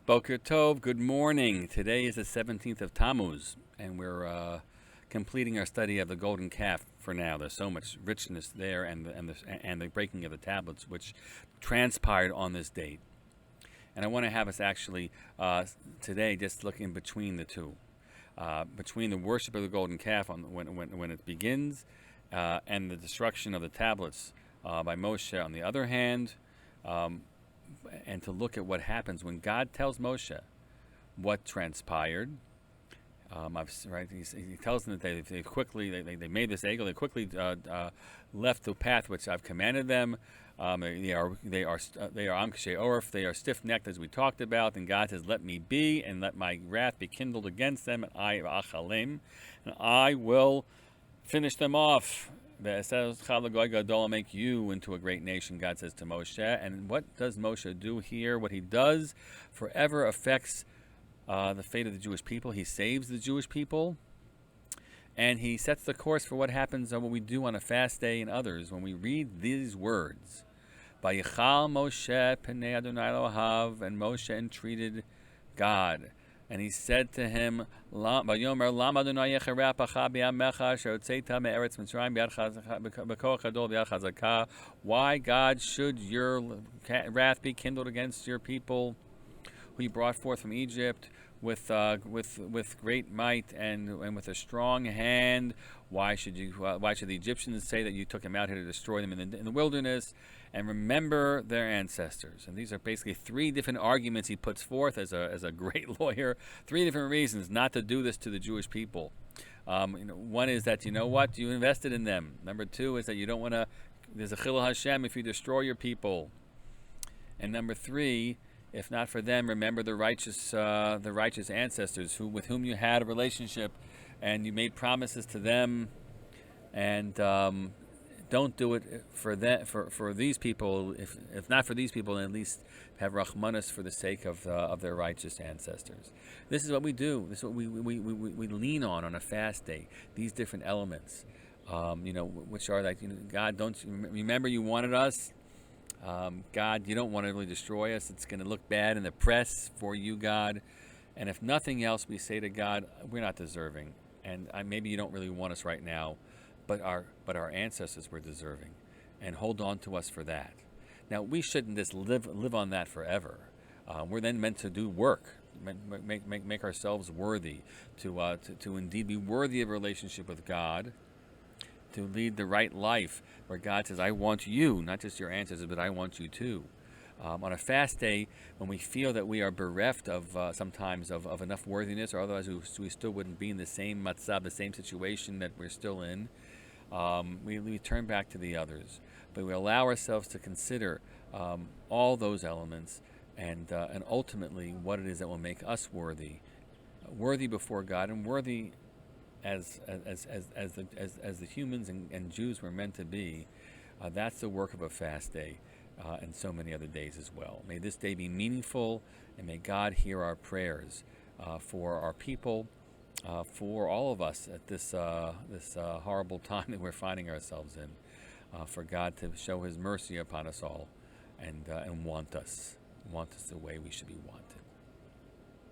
Boker Tov, good morning. Today is the 17th of Tammuz, and we're completing our study of the golden calf for now. There's so much richness there, and the breaking of the tablets, which transpired on this date. And I want to have us actually today just look in between the two, between the worship of the golden calf when it begins, and the destruction of the tablets by Moshe on the other hand. And to look at what happens when God tells Moshe what transpired. He tells them that they made this egel. They quickly left the path which I've commanded them. They are amkshei orf. They are stiff-necked, as we talked about. And God says, "Let me be, and let my wrath be kindled against them, and I will finish them off. I'll make you into a great nation," God says to Moshe. And what does Moshe do here? What he does forever affects the fate of the Jewish people. He saves the Jewish people, and he sets the course for what happens and what we do on a fast day and others when we read these words. Vayichal Moshe Penei Adonai Elohav, and Moshe entreated God. And he said to him, "Vayomer Lama Adonai Yechereh Pacha B'yamecha Asher Hotzeita Me'eretz Mitzrayim B'koach Gadol B'yad Chazakah." Why, God, should your wrath be kindled against your people, who you brought forth from Egypt with great might and with a strong hand? Why should the Egyptians say that you took them out here to destroy them in the wilderness? And remember their ancestors. And these are basically three different arguments he puts forth as a great lawyer. Three different reasons not to do this to the Jewish people. One is that you invested in them. Number two is that you don't want to. There's a chilul Hashem if you destroy your people. And number three, if not for them, remember the righteous ancestors with whom you had a relationship, and you made promises to them, and don't do it for these people. If not for these people, then at least have rachmanis for the sake of their righteous ancestors. This is what we do. This is what we lean on a fast day. These different elements, which are like, God, don't remember you wanted us. God, you don't want to really destroy us. It's going to look bad in the press for you, God. And if nothing else, we say to God, we're not deserving, and maybe you don't really want us right now. But our ancestors were deserving, and hold on to us for that. Now, we shouldn't just live on that forever. We're then meant to do work, make ourselves worthy to indeed be worthy of a relationship with God, to lead the right life where God says, "I want you, not just your ancestors, but I want you too." On a fast day, when we feel that we are bereft of sometimes of enough worthiness, or otherwise we still wouldn't be in the same matzah, the same situation that we're still in, we turn back to the others. But we allow ourselves to consider all those elements, and ultimately what it is that will make us worthy before God, and worthy as the humans and Jews were meant to be. That's the work of a fast day. And so many other days as well. May this day be meaningful, and may God hear our prayers for our people, for all of us at this horrible time that we're finding ourselves in, for God to show His mercy upon us all, and want us the way we should be wanted.